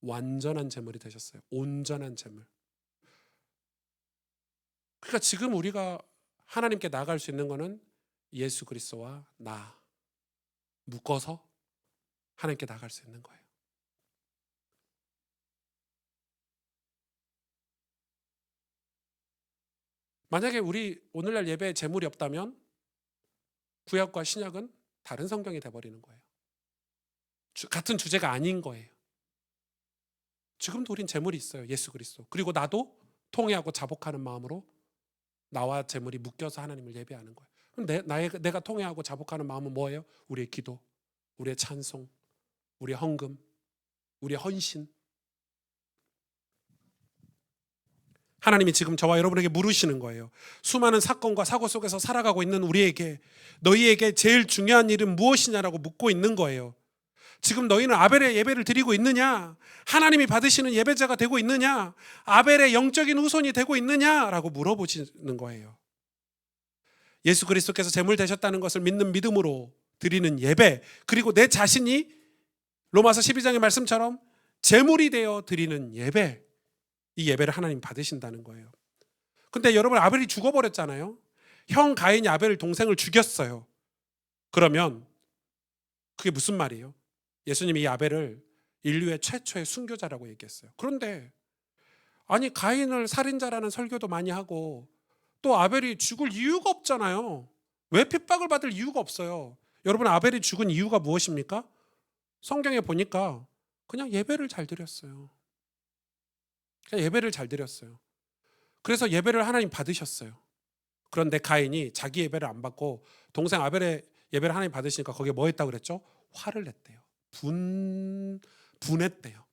Speaker 1: 완전한 제물이 되셨어요. 온전한 제물. 그러니까 지금 우리가 하나님께 나아갈 수 있는 것은 예수 그리스도와 나 묶어서 하나님께 나아갈 수 있는 거예요. 만약에 우리 오늘날 예배에 제물이 없다면 구약과 신약은 다른 성경이 돼버리는 거예요. 같은 주제가 아닌 거예요. 지금도 우린 제물이 있어요. 예수 그리스도. 그리고 나도 통회하고 자복하는 마음으로 나와 제물이 묶여서 하나님을 예배하는 거예요. 그럼 내가 통회하고 자복하는 마음은 뭐예요? 우리의 기도, 우리의 찬송, 우리의 헌금, 우리의 헌신. 하나님이 지금 저와 여러분에게 물으시는 거예요. 수많은 사건과 사고 속에서 살아가고 있는 우리에게, 너희에게 제일 중요한 일은 무엇이냐라고 묻고 있는 거예요. 지금 너희는 아벨의 예배를 드리고 있느냐? 하나님이 받으시는 예배자가 되고 있느냐? 아벨의 영적인 후손이 되고 있느냐라고 물어보시는 거예요. 예수 그리스도께서 제물 되셨다는 것을 믿는 믿음으로 드리는 예배, 그리고 내 자신이 로마서 12장의 말씀처럼 제물이 되어 드리는 예배, 이 예배를 하나님 받으신다는 거예요. 근데 여러분, 아벨이 죽어버렸잖아요. 형 가인이 아벨 동생을 죽였어요. 그러면 그게 무슨 말이에요? 예수님이 이 아벨을 인류의 최초의 순교자라고 얘기했어요. 그런데 아니, 가인을 살인자라는 설교도 많이 하고 또 아벨이 죽을 이유가 없잖아요. 왜 핍박을 받을 이유가 없어요? 여러분, 아벨이 죽은 이유가 무엇입니까? 성경에 보니까 그냥 예배를 잘 드렸어요. 그냥 예배를 잘 드렸어요. 그래서 예배를 하나님 받으셨어요. 그런데 가인이 자기 예배를 안 받고 동생 아벨의 예배를 하나님 받으시니까 거기에 뭐 했다고 그랬죠? 화를 냈대요. 분했대요.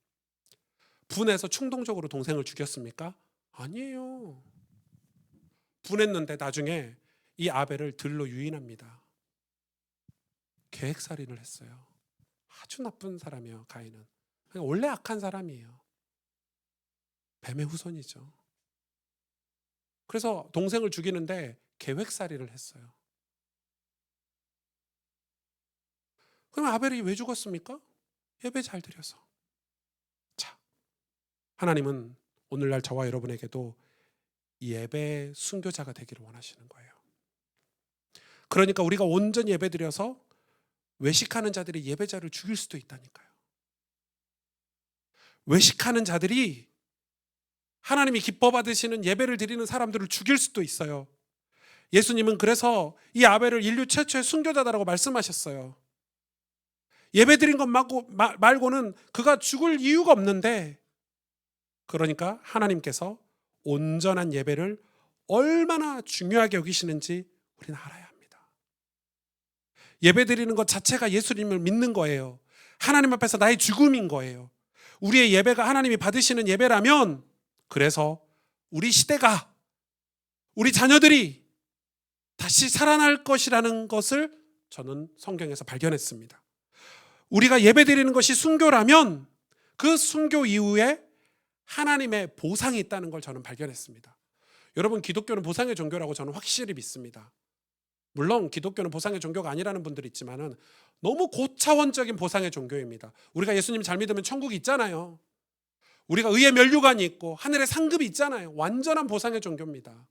Speaker 1: 분해서 충동적으로 동생을 죽였습니까? 아니에요. 분했는데 나중에 이 아벨을 들로 유인합니다. 계획살인을 했어요. 아주 나쁜 사람이에요, 가인은. 원래 악한 사람이에요. 뱀의 후손이죠. 그래서 동생을 죽이는데 계획살이를 했어요. 그럼 아벨이 왜 죽었습니까? 예배 잘 드려서. 자, 하나님은 오늘날 저와 여러분에게도 예배 순교자가 되기를 원하시는 거예요. 그러니까 우리가 온전히 예배 드려서 외식하는 자들이 예배자를 죽일 수도 있다니까요. 외식하는 자들이 하나님이 기뻐 받으시는 예배를 드리는 사람들을 죽일 수도 있어요. 예수님은 그래서 이 아벨을 인류 최초의 순교자다라고 말씀하셨어요. 예배 드린 것 말고는 그가 죽을 이유가 없는데, 그러니까 하나님께서 온전한 예배를 얼마나 중요하게 여기시는지 우리는 알아야 합니다. 예배 드리는 것 자체가 예수님을 믿는 거예요. 하나님 앞에서 나의 죽음인 거예요. 우리의 예배가 하나님이 받으시는 예배라면, 그래서 우리 시대가, 우리 자녀들이 다시 살아날 것이라는 것을 저는 성경에서 발견했습니다. 우리가 예배드리는 것이 순교라면 그 순교 이후에 하나님의 보상이 있다는 걸 저는 발견했습니다. 여러분, 기독교는 보상의 종교라고 저는 확실히 믿습니다. 물론 기독교는 보상의 종교가 아니라는 분들이 있지만은 너무 고차원적인 보상의 종교입니다. 우리가 예수님 잘 믿으면 천국이 있잖아요. 우리가 의의 면류관이 있고 하늘의 상급이 있잖아요. 완전한 보상의 종교입니다.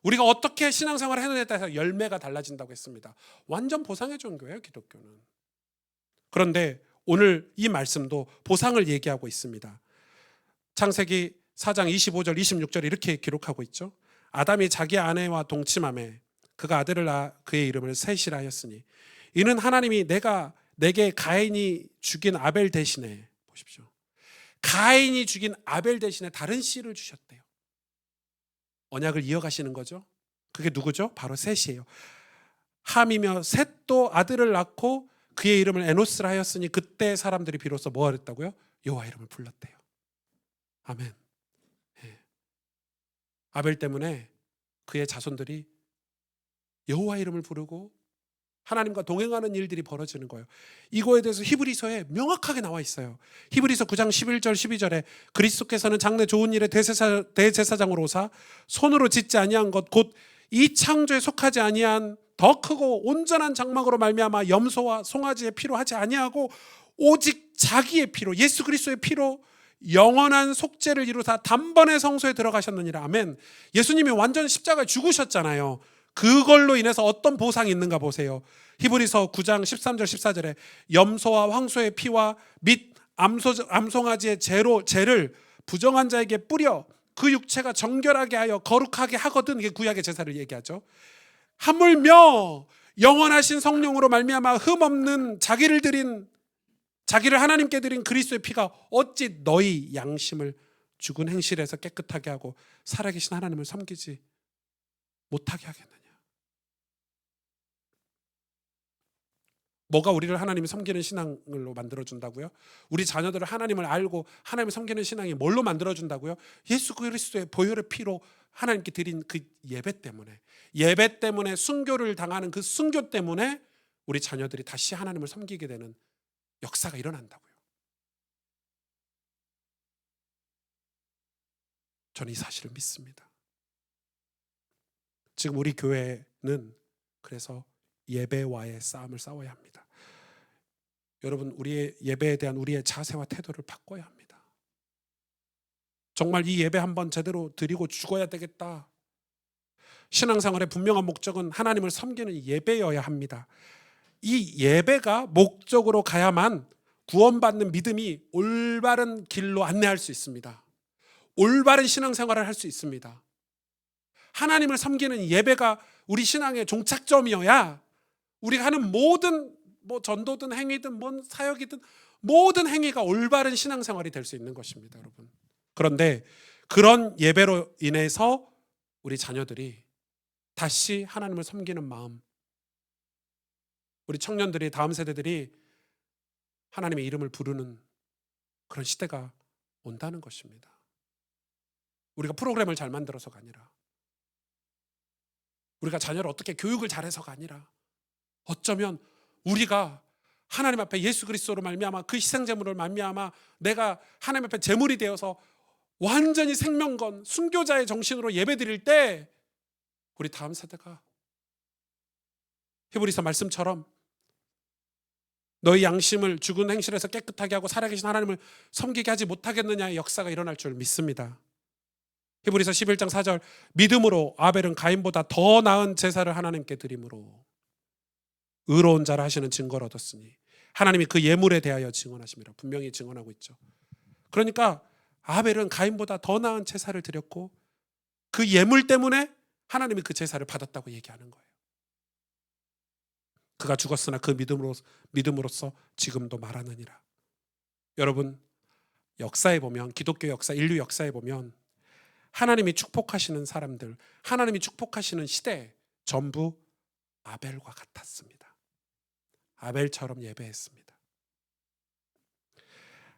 Speaker 1: 우리가 어떻게 신앙생활을 해느냐에 따라서 열매가 달라진다고 했습니다. 완전 보상의 종교예요, 기독교는. 그런데 오늘 이 말씀도 보상을 얘기하고 있습니다. 창세기 4장 25절 26절 이렇게 기록하고 있죠. 아담이 자기 아내와 동침하매 그가 아들을 낳아 그의 이름을 셋이라 하였으니 이는 하나님이 내게 가인이 죽인 아벨 대신에, 보십시오, 가인이 죽인 아벨 대신에 다른 씨를 주셨대요. 언약을 이어가시는 거죠. 그게 누구죠? 바로 셋이에요. 함이며 셋도 아들을 낳고 그의 이름을 에노스라 하였으니 그때 사람들이 비로소 뭐 하랬다고요? 여호와 이름을 불렀대요. 아멘. 예. 아벨 때문에 그의 자손들이 여호와 이름을 부르고 하나님과 동행하는 일들이 벌어지는 거예요. 이거에 대해서 히브리서에 명확하게 나와 있어요. 히브리서 9장 11절 12절에 그리스도께서는 장래 좋은 일의 대제사장으로 오사 손으로 짓지 아니한 것 곧 이 창조에 속하지 아니한 더 크고 온전한 장막으로 말미암아 염소와 송아지의 피로 하지 아니하고 오직 자기의 피로, 예수 그리스도의 피로 영원한 속죄를 이루사 단번에 성소에 들어가셨느니라. 아멘. 예수님이 완전 십자가에 죽으셨잖아요. 그걸로 인해서 어떤 보상이 있는가 보세요. 히브리서 9장 13절 14절에 염소와 황소의 피와 및 암송아지의 죄를 부정한 자에게 뿌려 그 육체가 정결하게 하여 거룩하게 하거든. 이게 구약의 제사를 얘기하죠. 하물며 영원하신 성령으로 말미암아 흠없는 자기를 하나님께 드린 그리스도의 피가 어찌 너희 양심을 죽은 행실에서 깨끗하게 하고 살아계신 하나님을 섬기지 못하게 하겠느냐. 뭐가 우리를 하나님이 섬기는 신앙으로 만들어준다고요? 우리 자녀들을 하나님을 알고 하나님을 섬기는 신앙이 뭘로 만들어준다고요? 예수 그리스도의 보혈의 피로 하나님께 드린 그 예배 때문에 순교를 당하는 그 순교 때문에 우리 자녀들이 다시 하나님을 섬기게 되는 역사가 일어난다고요. 저는 이 사실을 믿습니다. 지금 우리 교회는 그래서 예배와의 싸움을 싸워야 합니다. 여러분, 우리의 예배에 대한 우리의 자세와 태도를 바꿔야 합니다. 정말 이 예배 한번 제대로 드리고 죽어야 되겠다. 신앙생활의 분명한 목적은 하나님을 섬기는 예배여야 합니다. 이 예배가 목적으로 가야만 구원받는 믿음이 올바른 길로 안내할 수 있습니다. 올바른 신앙생활을 할 수 있습니다. 하나님을 섬기는 예배가 우리 신앙의 종착점이어야 우리가 하는 모든 전도든 행위든 뭔 사역이든 모든 행위가 올바른 신앙생활이 될 수 있는 것입니다, 여러분. 그런데 그런 예배로 인해서 우리 자녀들이 다시 하나님을 섬기는 마음, 우리 청년들이, 다음 세대들이 하나님의 이름을 부르는 그런 시대가 온다는 것입니다. 우리가 프로그램을 잘 만들어서가 아니라, 우리가 자녀를 어떻게 교육을 잘해서가 아니라, 어쩌면 우리가 하나님 앞에 예수 그리스도로 말미암아 그 희생제물을 말미암아 내가 하나님 앞에 제물이 되어서 완전히 생명건 순교자의 정신으로 예배드릴 때 우리 다음 세대가 히브리서 말씀처럼 너희 양심을 죽은 행실에서 깨끗하게 하고 살아계신 하나님을 섬기게 하지 못하겠느냐의 역사가 일어날 줄 믿습니다. 히브리서 11장 4절 믿음으로 아벨은 가인보다 더 나은 제사를 하나님께 드림으로 의로운 자라 하시는 증거를 얻었으니 하나님이 그 예물에 대하여 증언하심이라. 분명히 증언하고 있죠. 그러니까 아벨은 가인보다 더 나은 제사를 드렸고 그 예물 때문에 하나님이 그 제사를 받았다고 얘기하는 거예요. 그가 죽었으나 그 믿음으로써 지금도 말하느니라. 여러분, 역사에 보면, 기독교 역사, 인류 역사에 보면 하나님이 축복하시는 사람들, 하나님이 축복하시는 시대 전부 아벨과 같았습니다. 아벨처럼 예배했습니다.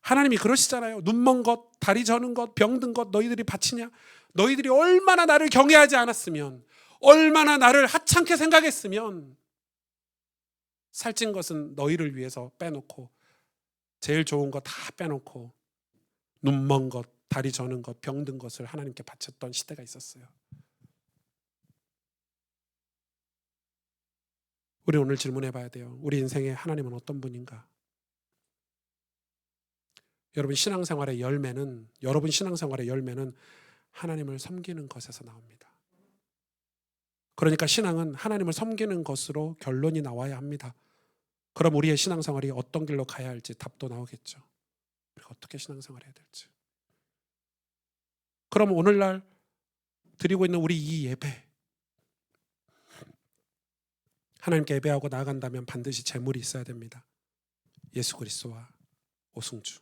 Speaker 1: 하나님이 그러시잖아요. 눈먼 것, 다리 저는 것, 병든 것 너희들이 바치냐? 너희들이 얼마나 나를 경외하지 않았으면, 얼마나 나를 하찮게 생각했으면 살찐 것은 너희를 위해서 빼놓고 제일 좋은 거 다 빼놓고 눈먼 것, 다리 저는 것, 병든 것을 하나님께 바쳤던 시대가 있었어요. 우리 오늘 질문해 봐야 돼요. 우리 인생에 하나님은 어떤 분인가? 여러분 신앙생활의 열매는 하나님을 섬기는 것에서 나옵니다. 그러니까 신앙은 하나님을 섬기는 것으로 결론이 나와야 합니다. 그럼 우리의 신앙생활이 어떤 길로 가야 할지 답도 나오겠죠. 우리가 어떻게 신앙생활해야 될지. 그럼 오늘날 드리고 있는 우리 이 예배, 하나님께 예배하고 나아간다면 반드시 제물이 있어야 됩니다. 예수 그리스도와 오순주.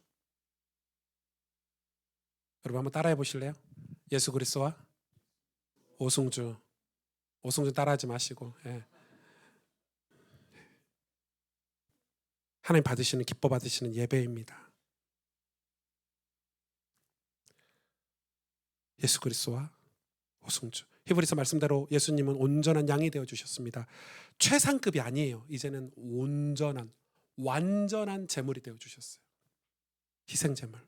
Speaker 1: 여러분 한번 따라해 보실래요? 예수 그리스도와 오순주. 오순주 따라하지 마시고, 예. 하나님 받으시는, 기뻐 받으시는 예배입니다. 예수 그리스도와 오순주. 히브리서 말씀대로 예수님은 온전한 양이 되어 주셨습니다. 최상급이 아니에요. 이제는 온전한, 완전한 제물이 되어 주셨어요. 희생제물.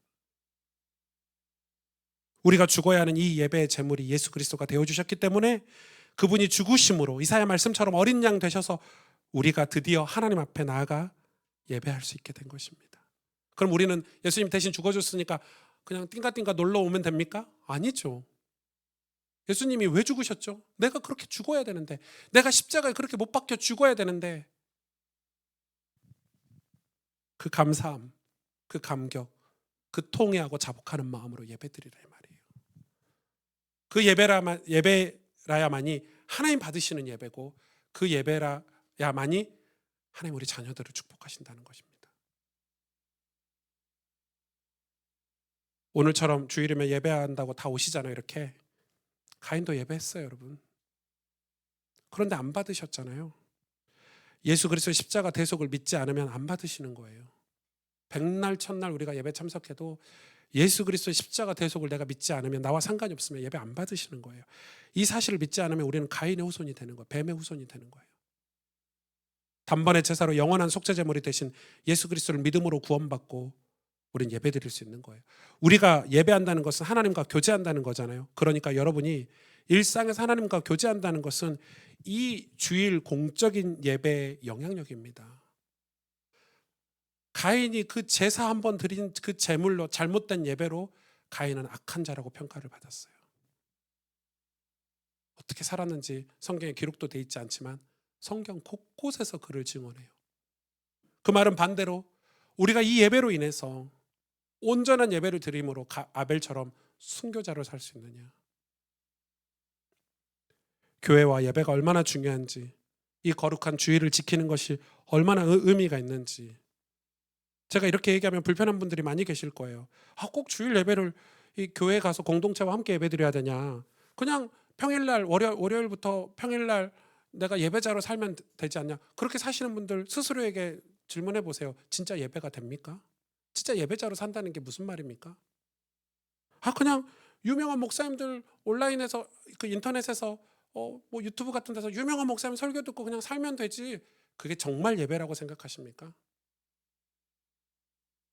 Speaker 1: 우리가 죽어야 하는 이 예배의 제물이 예수 그리스도가 되어 주셨기 때문에 그분이 죽으심으로 이사야 말씀처럼 어린 양 되셔서 우리가 드디어 하나님 앞에 나아가 예배할 수 있게 된 것입니다. 그럼 우리는 예수님 대신 죽어줬으니까 그냥 띵가띵가 놀러 오면 됩니까? 아니죠. 예수님이 왜 죽으셨죠? 내가 그렇게 죽어야 되는데, 내가 십자가에 그렇게 못 박혀 죽어야 되는데, 그 감사함, 그 감격, 그 통회하고 자복하는 마음으로 예배드리라 이 말이에요. 그 예배라야만이 하나님 받으시는 예배고, 그 예배라야만이 하나님 우리 자녀들을 축복하신다는 것입니다. 오늘처럼 주일이면 예배한다고 다 오시잖아요. 이렇게 가인도 예배했어요, 여러분. 그런데 안 받으셨잖아요. 예수 그리스도의 십자가 대속을 믿지 않으면 안 받으시는 거예요. 백날 첫날 우리가 예배 참석해도 예수 그리스도의 십자가 대속을 내가 믿지 않으면, 나와 상관이 없으면 예배 안 받으시는 거예요. 이 사실을 믿지 않으면 우리는 가인의 후손이 되는 거예요. 뱀의 후손이 되는 거예요. 단번의 제사로 영원한 속죄제물이 되신 예수 그리스도를 믿음으로 구원받고 우리는 예배드릴 수 있는 거예요. 우리가 예배한다는 것은 하나님과 교제한다는 거잖아요. 그러니까 여러분이 일상에서 하나님과 교제한다는 것은 이 주일 공적인 예배의 영향력입니다. 가인이 그 제사 한번 드린 그 제물로, 잘못된 예배로 가인은 악한 자라고 평가를 받았어요. 어떻게 살았는지 성경에 기록도 돼 있지 않지만 성경 곳곳에서 그를 증언해요. 그 말은 반대로 우리가 이 예배로 인해서 온전한 예배를 드림으로 아벨처럼 순교자로 살 수 있느냐. 교회와 예배가 얼마나 중요한지, 이 거룩한 주일을 지키는 것이 얼마나 의미가 있는지. 제가 이렇게 얘기하면 불편한 분들이 많이 계실 거예요. 꼭 주일 예배를 이 교회에 가서 공동체와 함께 예배드려야 되냐. 그냥 평일날 월요일부터 평일날 내가 예배자로 살면 되지 않냐. 그렇게 사시는 분들 스스로에게 질문해 보세요. 진짜 예배가 됩니까? 진짜 예배자로 산다는 게 무슨 말입니까? 그냥 유명한 목사님들 온라인에서, 그 인터넷에서 뭐 유튜브 같은 데서 유명한 목사님 설교 듣고 그냥 살면 되지, 그게 정말 예배라고 생각하십니까?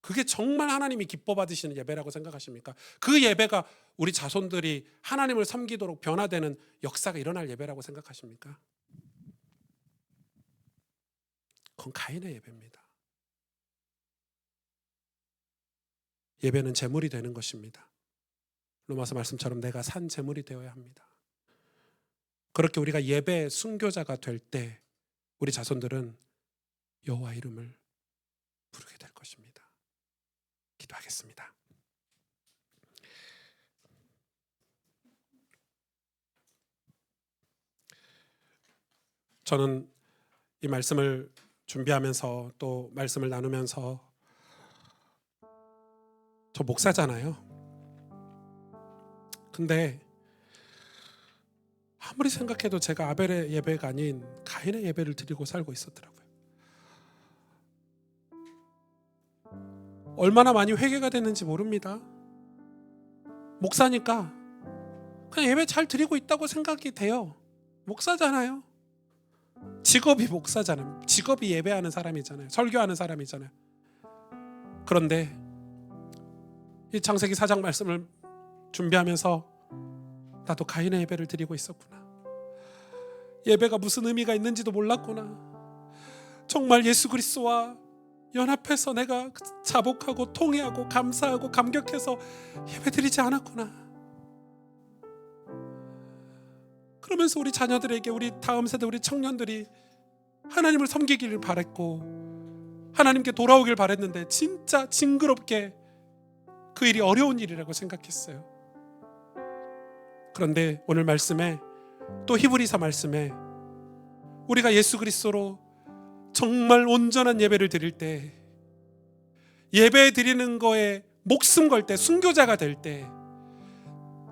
Speaker 1: 그게 정말 하나님이 기뻐 받으시는 예배라고 생각하십니까? 그 예배가 우리 자손들이 하나님을 섬기도록 변화되는 역사가 일어날 예배라고 생각하십니까? 그건 가인의 예배입니다. 예배는 제물이 되는 것입니다. 로마서 말씀처럼 내가 산 제물이 되어야 합니다. 그렇게 우리가 예배 순교자가 될 때 우리 자손들은 여호와 이름을 부르게 될 것입니다. 기도하겠습니다. 저는 이 말씀을 준비하면서 또 말씀을 나누면서 저 목사잖아요. 근데 아무리 생각해도 제가 아벨의 예배가 아닌 가인의 예배를 드리고 살고 있었더라고요. 얼마나 많이 회개가 됐는지 모릅니다. 목사니까 그냥 예배 잘 드리고 있다고 생각이 돼요. 목사잖아요. 직업이 목사잖아요. 직업이 예배하는 사람이잖아요. 설교하는 사람이잖아요. 그런데 이 창세기 4장 말씀을 준비하면서 나도 가인의 예배를 드리고 있었구나. 예배가 무슨 의미가 있는지도 몰랐구나. 정말 예수 그리스도와 연합해서 내가 자복하고 통회하고 감사하고 감격해서 예배드리지 않았구나. 그러면서 우리 자녀들에게, 우리 다음 세대, 우리 청년들이 하나님을 섬기기를 바랬고 하나님께 돌아오길 바랬는데 진짜 징그럽게 그 일이 어려운 일이라고 생각했어요. 그런데 오늘 말씀에, 또 히브리서 말씀에 우리가 예수 그리스도로 정말 온전한 예배를 드릴 때, 예배 드리는 거에 목숨 걸 때, 순교자가 될 때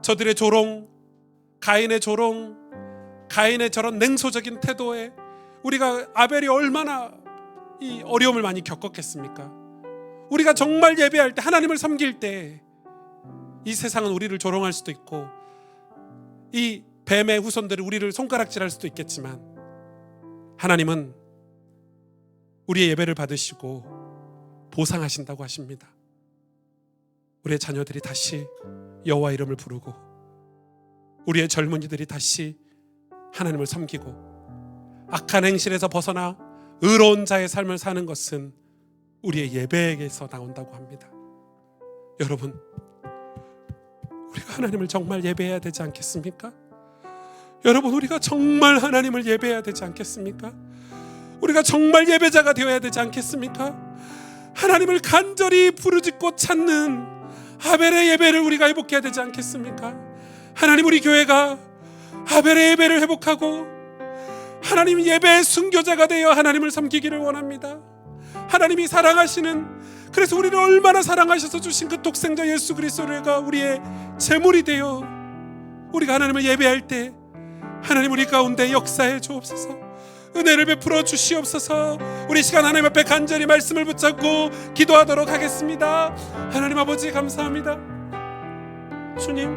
Speaker 1: 저들의 조롱, 가인의 조롱, 가인의 저런 냉소적인 태도에 우리가 아벨이 얼마나 이 어려움을 많이 겪었겠습니까? 우리가 정말 예배할 때, 하나님을 섬길 때 이 세상은 우리를 조롱할 수도 있고 이 뱀의 후손들이 우리를 손가락질할 수도 있겠지만 하나님은 우리의 예배를 받으시고 보상하신다고 하십니다. 우리의 자녀들이 다시 여호와 이름을 부르고 우리의 젊은이들이 다시 하나님을 섬기고 악한 행실에서 벗어나 의로운 자의 삶을 사는 것은 우리의 예배에게서 나온다고 합니다. 여러분, 우리가 하나님을 정말 예배해야 되지 않겠습니까? 여러분, 우리가 정말 하나님을 예배해야 되지 않겠습니까? 우리가 정말 예배자가 되어야 되지 않겠습니까? 하나님을 간절히 부르짖고 찾는 아벨의 예배를 우리가 회복해야 되지 않겠습니까? 하나님, 우리 교회가 아벨의 예배를 회복하고 하나님 예배의 순교자가 되어 하나님을 섬기기를 원합니다. 하나님이 사랑하시는, 그래서 우리를 얼마나 사랑하셔서 주신 그 독생자 예수 그리스도가 우리의 제물이 되어 우리가 하나님을 예배할 때 하나님 우리 가운데 역사해 주옵소서. 은혜를 베풀어 주시옵소서. 우리 시간 하나님 앞에 간절히 말씀을 붙잡고 기도하도록 하겠습니다. 하나님 아버지 감사합니다. 주님,